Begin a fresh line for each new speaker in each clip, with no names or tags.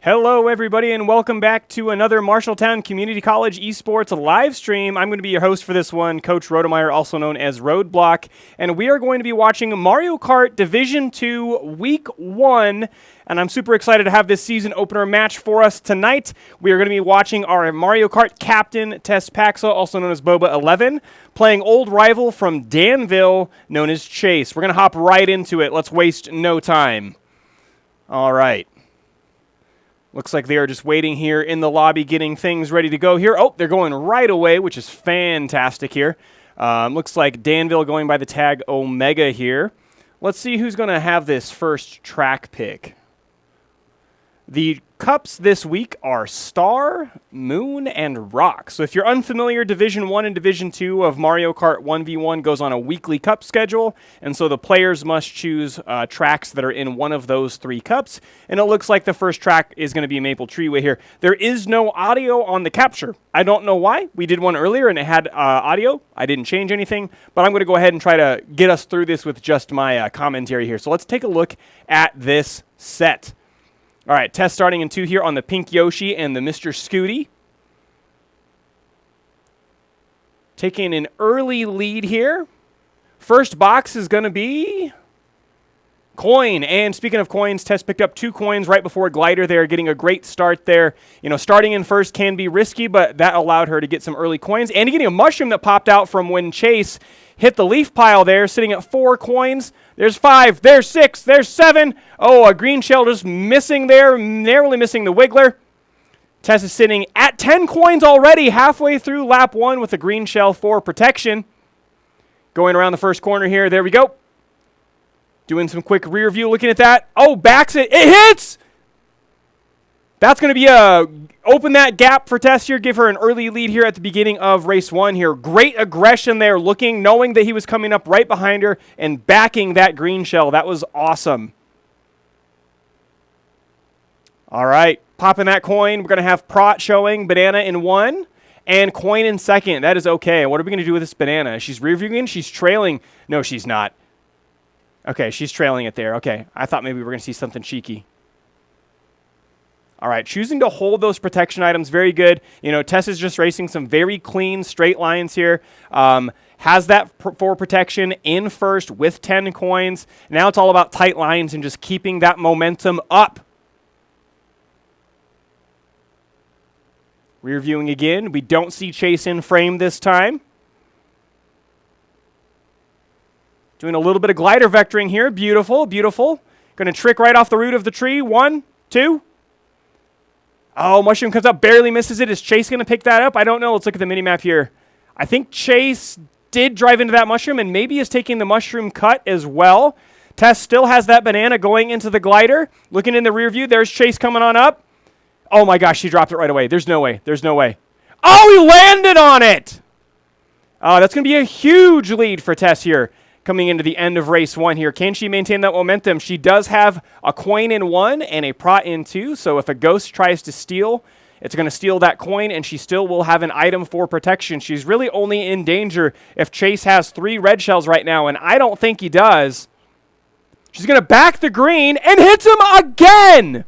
Hello, everybody, and welcome back to another Marshalltown Community College Esports live stream. I'm going to be your host for this one, Coach Rodemeyer, also known as Roadblock, and we are going to be watching Mario Kart Division 2 Week 1, and I'm super excited to have this season opener match for us tonight. We are going to be watching our Mario Kart captain, Tess Paxa, also known as Boba11, playing old rival from Danville, known as Chase. We're going to hop right into it. Let's waste no time. All right. Looks like they are just waiting here in the lobby, getting things ready to go here. Oh, they're going right away, which is fantastic here. Looks like Danville going by the tag Omega here. Let's see who's going to have this first track pick. The cups this week are Star, Moon, and Rock. So if you're unfamiliar, Division 1 and Division 2 of Mario Kart 1v1 goes on a weekly cup schedule, and so the players must choose tracks that are in one of those three cups, and it looks like the first track is going to be Maple Treeway here. There is no audio on the capture. I don't know why. We did one earlier, and it had audio. I didn't change anything, but I'm going to go ahead and try to get us through this with just my commentary here. So let's take a look at this set. All right, Tess starting in 2 here on the Pink Yoshi and the Mr. Scooty. Taking an early lead here. First box is going to be coin. And speaking of coins, Tess picked up 2 coins right before Glider there, getting a great start there. You know, starting in first can be risky, but that allowed her to get some early coins. And getting a mushroom that popped out from when Chase hit the leaf pile there, sitting at 4 coins. There's 5, there's 6, there's 7. Oh, a green shell just missing there, narrowly missing the Wiggler. Tess is sitting at 10 coins already, halfway through lap 1 with a green shell for protection. Going around the first corner here, there we go. Doing some quick rear view, looking at that. Oh, backs it, it hits! That's going to be open that gap for Tess here, give her an early lead here at the beginning of race 1 here. Great aggression there, knowing that he was coming up right behind her and backing that green shell. That was awesome. All right, popping that coin. We're going to have Prot showing, Banana in 1, and Coin in 2nd. That is okay. What are we going to do with this Banana? She's rear viewing, she's trailing. No, she's not. Okay, she's trailing it there. Okay, I thought maybe we were going to see something cheeky. All right, choosing to hold those protection items, very good. You know, Tess is just racing some very clean straight lines here. Has that for protection in first with 10 coins. Now it's all about tight lines and just keeping that momentum up. Rear viewing again. We don't see Chase in frame this time. Doing a little bit of glider vectoring here. Beautiful, beautiful. Going to trick right off the root of the tree. 1, 2. Oh, mushroom comes up, barely misses it. Is Chase going to pick that up? I don't know. Let's look at the minimap here. I think Chase did drive into that mushroom and maybe is taking the mushroom cut as well. Tess still has that banana going into the glider. Looking in the rear view, there's Chase coming on up. Oh my gosh, she dropped it right away. There's no way. There's no way. Oh, he landed on it! That's going to be a huge lead for Tess here coming into the end of race 1 here. Can she maintain that momentum? She does have a coin in 1 and a Prot in 2, so if a ghost tries to steal, it's going to steal that coin, and she still will have an item for protection. She's really only in danger if Chase has 3 red shells right now, and I don't think he does. She's going to back the green and hits him again!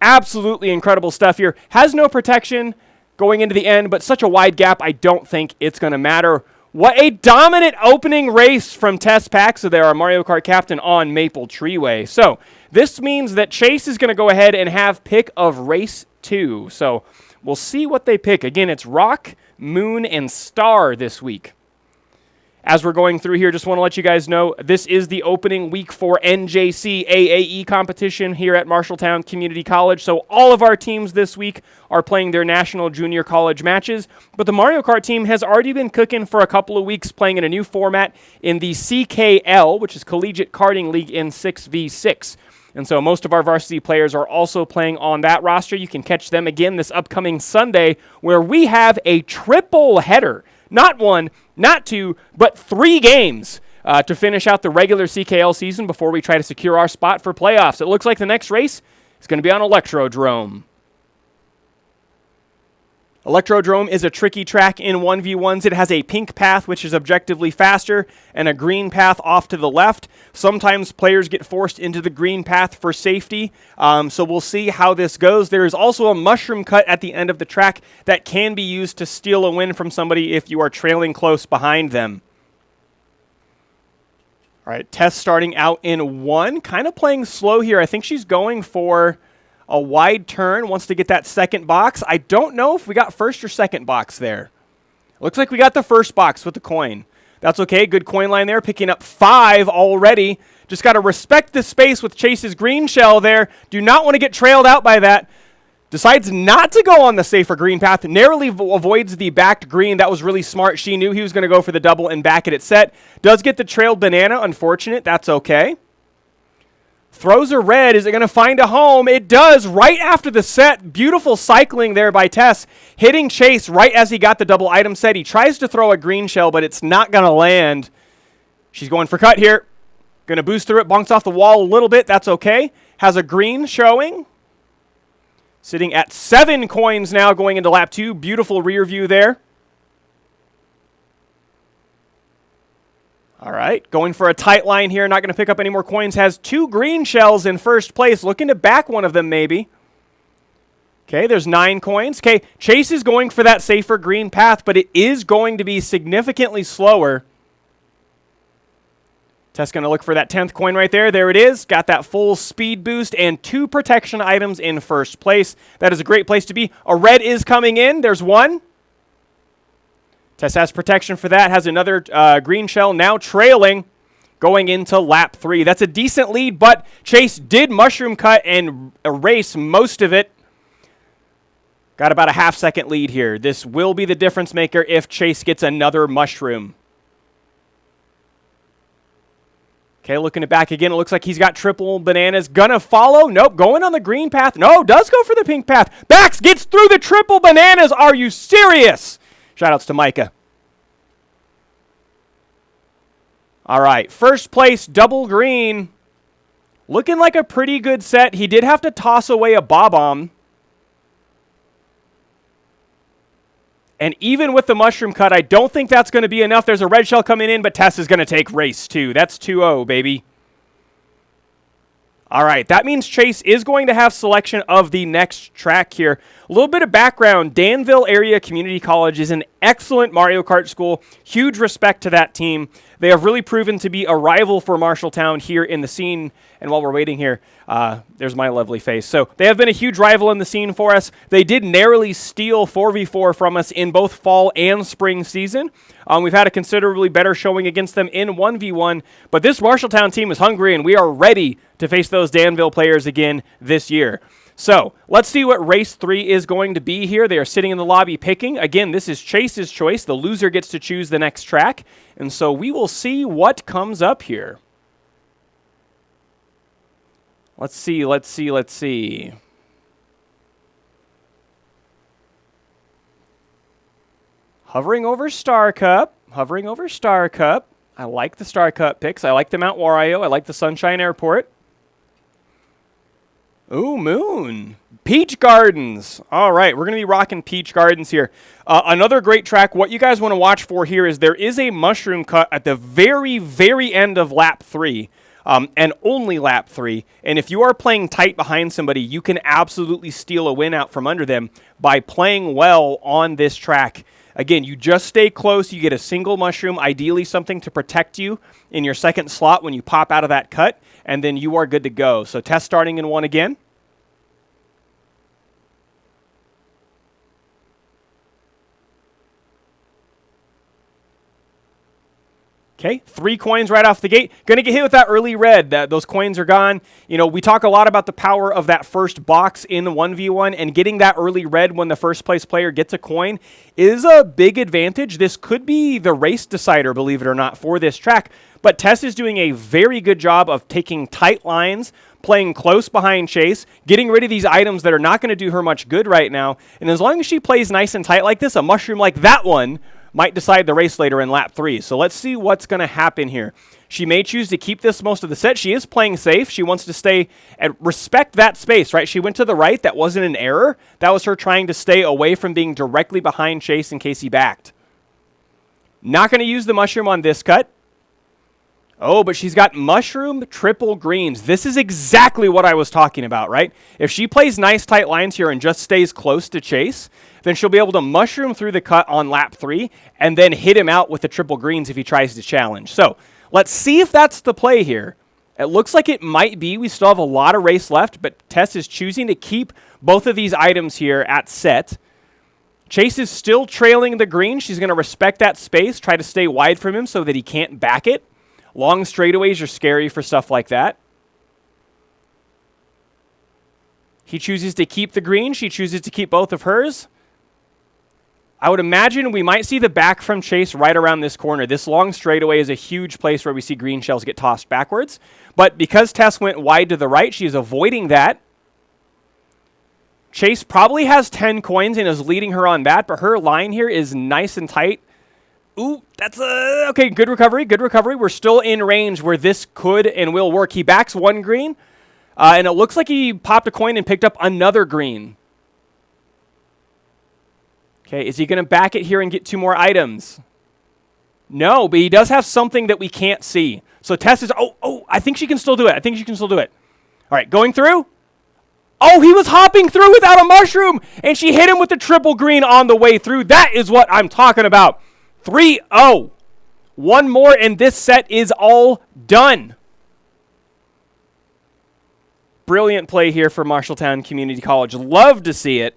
Absolutely incredible stuff here. Has no protection going into the end, but such a wide gap, I don't think it's going to matter. What a dominant opening race from Tess Paxa there, our Mario Kart captain on Maple Treeway. So this means that Chase is going to go ahead and have pick of race 2. So we'll see what they pick. Again, it's Rock, Moon, and Star this week. As we're going through here, just want to let you guys know, this is the opening week for NJCAAE competition here at Marshalltown Community College. So all of our teams this week are playing their national junior college matches. But the Mario Kart team has already been cooking for a couple of weeks, playing in a new format in the CKL, which is Collegiate Karting League in 6v6. And so most of our varsity players are also playing on that roster. You can catch them again this upcoming Sunday, where we have a triple header. Not 1, not 2, but 3 games to finish out the regular CKL season before we try to secure our spot for playoffs. It looks like the next race is going to be on Electrodrome. Electrodrome is a tricky track in 1v1s. It has a pink path, which is objectively faster, and a green path off to the left. Sometimes players get forced into the green path for safety, so we'll see how this goes. There is also a mushroom cut at the end of the track that can be used to steal a win from somebody if you are trailing close behind them. All right, Tess starting out in 1, kind of playing slow here. I think she's going for a wide turn, wants to get that second box. I don't know if we got first or second box there. Looks like we got the first box with the coin. That's okay, good coin line there, picking up 5 already. Just got to respect the space with Chase's green shell there. Do not want to get trailed out by that. Decides not to go on the safer green path. Narrowly avoids the backed green. That was really smart. She knew he was going to go for the double and back it at set. Does get the trailed banana. Unfortunate. That's okay. Throws a red. Is it going to find a home? It does right after the set. Beautiful cycling there by Tess. Hitting Chase right as he got the double item set. He tries to throw a green shell, but it's not going to land. She's going for cut here. Going to boost through it. Bonks off the wall a little bit. That's okay. Has a green showing. Sitting at 7 coins now going into lap 2. Beautiful rear view there. All right, going for a tight line here. Not going to pick up any more coins. Has 2 green shells in first place. Looking to back one of them maybe. Okay, there's 9 coins. Okay, Chase is going for that safer green path, but it is going to be significantly slower. Tess going to look for that 10th coin right there. There it is. Got that full speed boost and 2 protection items in first place. That is a great place to be. A red is coming in. There's 1. Tess has protection for that. Has another green shell. Now trailing going into lap 3. That's a decent lead, but Chase did mushroom cut and erase most of it. Got about a half-second lead here. This will be the difference maker if Chase gets another mushroom. Okay, looking it back again. It looks like he's got triple bananas. Gonna follow. Nope, going on the green path. No, does go for the pink path. Backs, gets through the triple bananas. Are you serious? Shoutouts to Micah. All right, first place, double green. Looking like a pretty good set. He did have to toss away a Bob-omb. And even with the mushroom cut, I don't think that's going to be enough. There's a red shell coming in, but Tess is going to take race 2. That's 2-0, baby. All right, that means Chase is going to have selection of the next track here. A little bit of background. Danville Area Community College is an excellent Mario Kart school. Huge respect to that team. They have really proven to be a rival for Marshalltown here in the scene. And while we're waiting here, there's my lovely face. So they have been a huge rival in the scene for us. They did narrowly steal 4v4 from us in both fall and spring season. We've had a considerably better showing against them in 1v1. But this Marshalltown team is hungry, and we are ready to face those Danville players again this year. So let's see what race 3 is going to be here. They are sitting in the lobby picking. Again, this is Chase's choice. The loser gets to choose the next track. And so we will see what comes up here. Let's see. Hovering over Star Cup. I like the Star Cup picks. I like the Mount Wario. I like the Sunshine Airport. Ooh, Moon. Peach Gardens. All right, we're going to be rocking Peach Gardens here. Another great track. What you guys want to watch for here is there is a mushroom cut at the very, very end of lap 3. And only lap 3. And if you are playing tight behind somebody, you can absolutely steal a win out from under them by playing well on this track. Again, you just stay close. You get a single mushroom, ideally something to protect you in your second slot when you pop out of that cut, and then you are good to go. So Tess starting in 1 again. Okay, 3 coins right off the gate. Going to get hit with that early red. Those coins are gone. You know, we talk a lot about the power of that first box in the 1v1, and getting that early red when the first place player gets a coin is a big advantage. This could be the race decider, believe it or not, for this track. But Tess is doing a very good job of taking tight lines, playing close behind Chase, getting rid of these items that are not going to do her much good right now. And as long as she plays nice and tight like this, a mushroom like that one might decide the race later in lap 3. So let's see what's going to happen here. She may choose to keep this most of the set. She is playing safe. She wants to stay and respect that space, right? She went to the right. That wasn't an error. That was her trying to stay away from being directly behind Chase in case he backed. Not going to use the mushroom on this cut. Oh, but she's got mushroom triple greens. This is exactly what I was talking about, right? If she plays nice tight lines here and just stays close to Chase, then she'll be able to mushroom through the cut on lap 3 and then hit him out with the triple greens if he tries to challenge. So let's see if that's the play here. It looks like it might be. We still have a lot of race left, but Tess is choosing to keep both of these items here at set. Chase is still trailing the green. She's going to respect that space, try to stay wide from him so that he can't back it. Long straightaways are scary for stuff like that. He chooses to keep the green. She chooses to keep both of hers. I would imagine we might see the back from Chase right around this corner. This long straightaway is a huge place where we see green shells get tossed backwards. But because Tess went wide to the right, she's avoiding that. Chase probably has 10 coins and is leading her on that, but her line here is nice and tight. Ooh, that's okay, good recovery, good recovery. We're still in range where this could and will work. He backs one green, and it looks like he popped a coin and picked up another green. Okay, is he going to back it here and get 2 more items? No, but he does have something that we can't see. So Tess is, I think she can still do it. I think she can still do it. All right, going through. Oh, he was hopping through without a mushroom, and she hit him with the triple green on the way through. That is what I'm talking about. 3-0. One more, and this set is all done. Brilliant play here for Marshalltown Community College. Love to see it.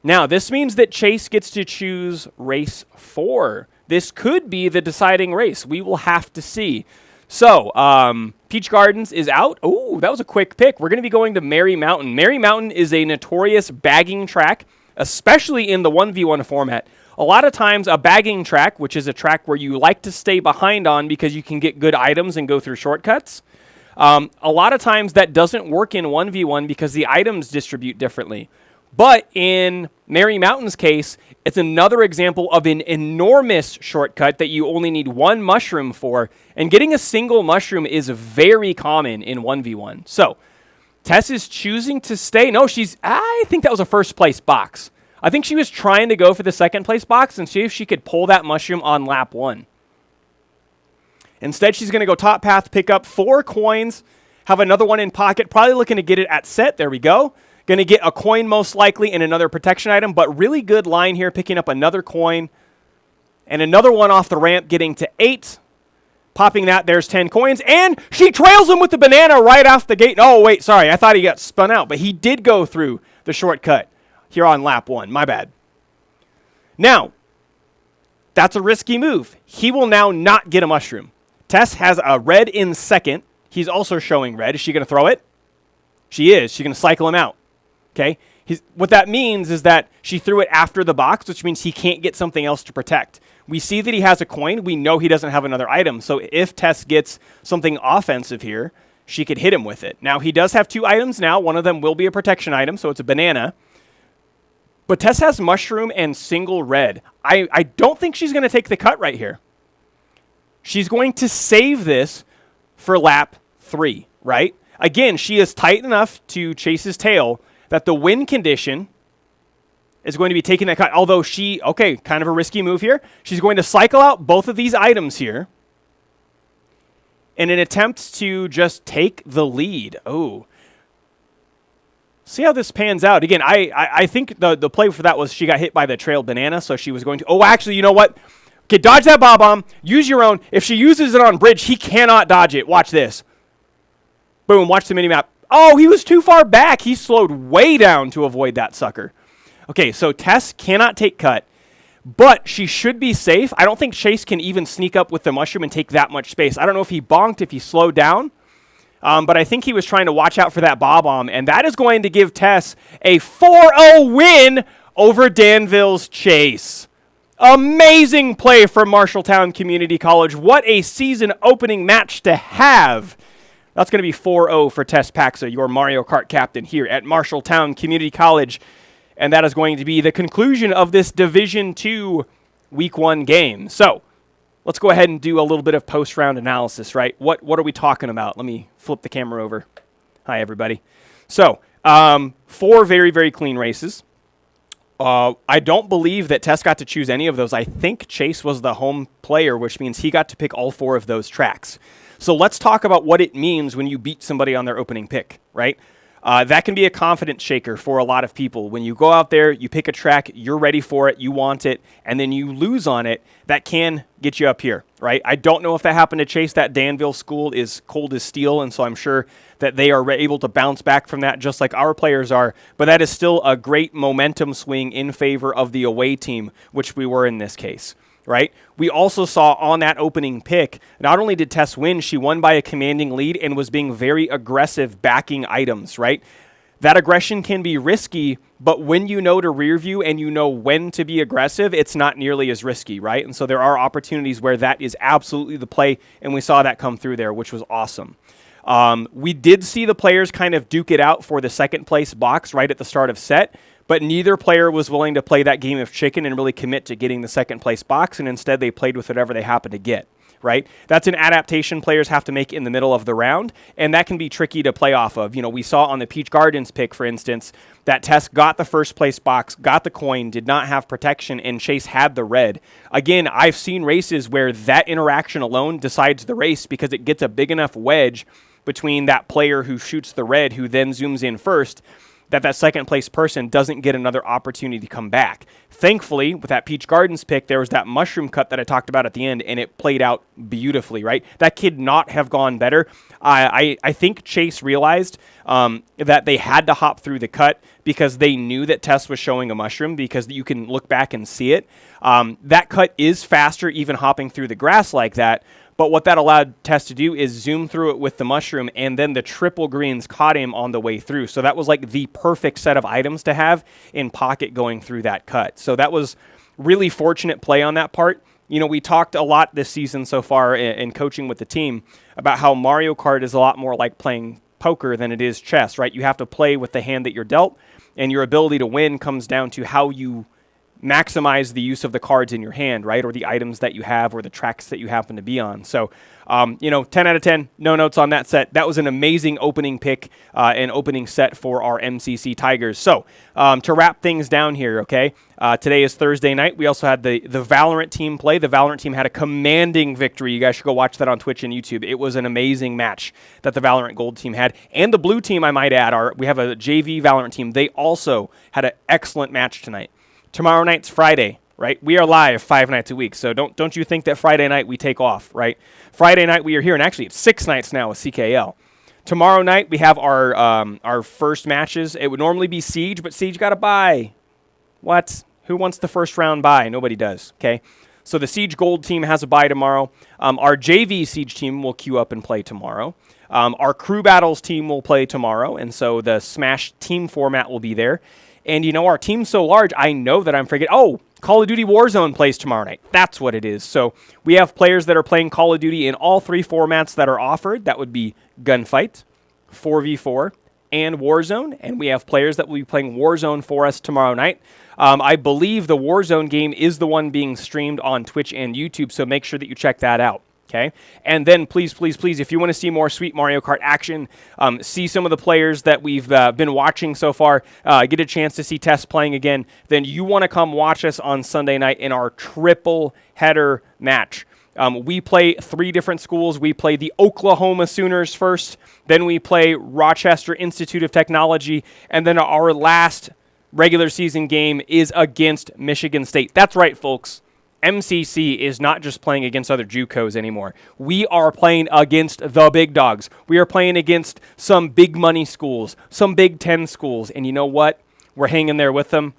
Now, this means that Chase gets to choose race 4. This could be the deciding race. We will have to see. So, Peach Gardens is out. Oh, that was a quick pick. We're going to be going to Merry Mountain. Merry Mountain is a notorious bagging track, especially in the 1v1 format. A lot of times a bagging track, which is a track where you like to stay behind on because you can get good items and go through shortcuts, a lot of times that doesn't work in 1v1 because the items distribute differently. But in Merry Mountain's case, it's another example of an enormous shortcut that you only need 1 mushroom for, and getting a single mushroom is very common in 1v1. So, Tess is choosing to stay. No, I think that was a first place box. I think she was trying to go for the second place box and see if she could pull that mushroom on lap 1. Instead, she's going to go top path, pick up 4 coins, have another one in pocket, probably looking to get it at set. There we go. Going to get a coin most likely and another protection item, but really good line here, picking up another coin and another one off the ramp, getting to 8. Popping that, there's 10 coins, and she trails him with the banana right off the gate. Oh, wait, sorry, I thought he got spun out, but he did go through the shortcut here on lap 1. My bad. Now, that's a risky move. He will now not get a mushroom. Tess has a red in second. He's also showing red. Is she going to throw it? She is. She's going to cycle him out. Okay? What that means is that she threw it after the box, which means he can't get something else to protect. We see that he has a coin. We know he doesn't have another item. So if Tess gets something offensive here, she could hit him with it. Now, he does have 2 items now. One of them will be a protection item, so it's a banana. But Tess has mushroom and single red. I don't think she's going to take the cut right here. She's going to save this for lap 3, right? Again, she is tight enough to Chase's tail that the win condition is going to be taking that cut. Although kind of a risky move here. She's going to cycle out both of these items here in an attempt to just take the lead. Oh. See how this pans out. Again, I think the play for that was she got hit by the trailed banana, so she was going to... Oh, actually, you know what? Okay, dodge that Bob-omb. Use your own. If she uses it on bridge, he cannot dodge it. Watch this. Boom, watch the mini-map. Oh, he was too far back. He slowed way down to avoid that sucker. Okay, so Tess cannot take cut, but she should be safe. I don't think Chase can even sneak up with the mushroom and take that much space. I don't know if he bonked, if he slowed down, but I think he was trying to watch out for that Bob-omb, and that is going to give Tess a 4-0 win over Danville's Chase. Amazing play for Marshalltown Community College. What a season opening match to have. That's going to be 4-0 for Tess Paxa, your Mario Kart captain here at Marshalltown Community College. and that is going to be the conclusion of this Division II Week 1 game. So let's go ahead and do a little bit of post-round analysis, right? What are we talking about? Let me flip the camera over. Hi, everybody. So 4 very, very clean races. I don't believe that Tess got to choose any of those. I think Chase was the home player, which means he got to pick all 4 of those tracks. So let's talk about what it means when you beat somebody on their opening pick, right? That can be a confidence shaker for a lot of people. When you go out there, you pick a track, you're ready for it, you want it, and then you lose on it, that can get you up here, right? I don't know if that happened to Chase. That Danville school is cold as steel, and so I'm sure that they are able to bounce back from that just like our players are, but that is still a great momentum swing in favor of the away team, which we were in this case. Right? We also saw on that opening pick, not only did Tess win, she won by a commanding lead and was being very aggressive backing items, right? That aggression can be risky, but when you know to rear view and you know when to be aggressive, it's not nearly as risky, right? And so there are opportunities where that is absolutely the play, and we saw that come through there, which was awesome. We did see the players kind of duke it out for the second place box right at the start of set, but neither player was willing to play that game of chicken and really commit to getting the second place box, and instead they played with whatever they happened to get, right? That's an adaptation players have to make in the middle of the round, and that can be tricky to play off of. You know, we saw on the Peach Gardens pick, for instance, that Tess got the first place box, got the coin, did not have protection, and Chase had the red. Again, I've seen races where that interaction alone decides the race because it gets a big enough wedge between that player who shoots the red, who then zooms in first, that second place person doesn't get another opportunity to come back. Thankfully, with that Peach Gardens pick, there was that mushroom cut that I talked about at the end, and it played out beautifully, right? That could not have gone better. I think Chase realized that they had to hop through the cut because they knew that Tess was showing a mushroom, because you can look back and see it. That cut is faster even hopping through the grass like that. But what that allowed Tess to do is zoom through it with the mushroom, and then the triple greens caught him on the way through. So that was like the perfect set of items to have in pocket going through that cut. So that was really fortunate play on that part. You know, we talked a lot this season so far in coaching with the team about how Mario Kart is a lot more like playing poker than it is chess, right? You have to play with the hand that you're dealt, and your ability to win comes down to how you maximize the use of the cards in your hand, right? Or the items that you have or the tracks that you happen to be on. So, 10 out of 10, no notes on that set. That was an amazing opening pick and opening set for our MCC Tigers. So, to wrap things down here, okay, today is Thursday night. We also had the Valorant team play. The Valorant team had a commanding victory. You guys should go watch that on Twitch and YouTube. It was an amazing match that the Valorant Gold team had. And the blue team, I might add, we have a JV Valorant team. They also had an excellent match tonight. Tomorrow night's Friday, right? We are live 5 nights a week, so don't you think that Friday night we take off, right? Friday night we are here, and actually it's 6 nights now with CKL. Tomorrow night we have our first matches. It would normally be Siege, but Siege got a bye. What? Who wants the first round bye? Nobody does, okay? So the Siege Gold team has a bye tomorrow. Our JV Siege team will queue up and play tomorrow. Our Crew Battles team will play tomorrow, and so the Smash team format will be there. And, our team's so large, I know that I'm forgetting. Oh, Call of Duty Warzone plays tomorrow night. That's what it is. So we have players that are playing Call of Duty in all 3 formats that are offered. That would be Gunfight, 4v4, and Warzone. And we have players that will be playing Warzone for us tomorrow night. I believe the Warzone game is the one being streamed on Twitch and YouTube, so make sure that you check that out. Okay, and then please, if you want to see more sweet Mario Kart action, see some of the players that we've been watching so far, get a chance to see Tess playing again, then you want to come watch us on Sunday night in our triple header match. We play 3 different schools. We play the Oklahoma Sooners first, then we play Rochester Institute of Technology, and then our last regular season game is against Michigan State. That's right, folks. MCC is not just playing against other JUCOs anymore. We are playing against the big dogs. We are playing against some big money schools, some Big Ten schools, and you know what? We're hanging there with them.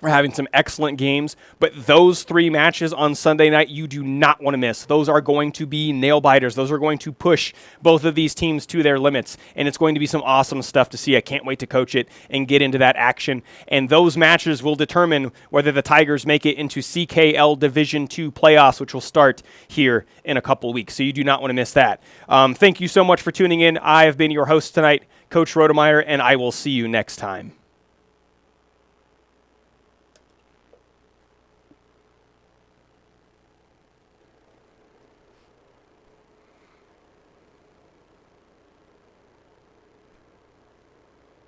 We're having some excellent games, but those 3 matches on Sunday night, you do not want to miss. Those are going to be nail-biters. Those are going to push both of these teams to their limits, and it's going to be some awesome stuff to see. I can't wait to coach it and get into that action, and those matches will determine whether the Tigers make it into CKL Division II playoffs, which will start here in a couple weeks, so you do not want to miss that. Thank you so much for tuning in. I have been your host tonight, Coach Rodemeyer, and I will see you next time.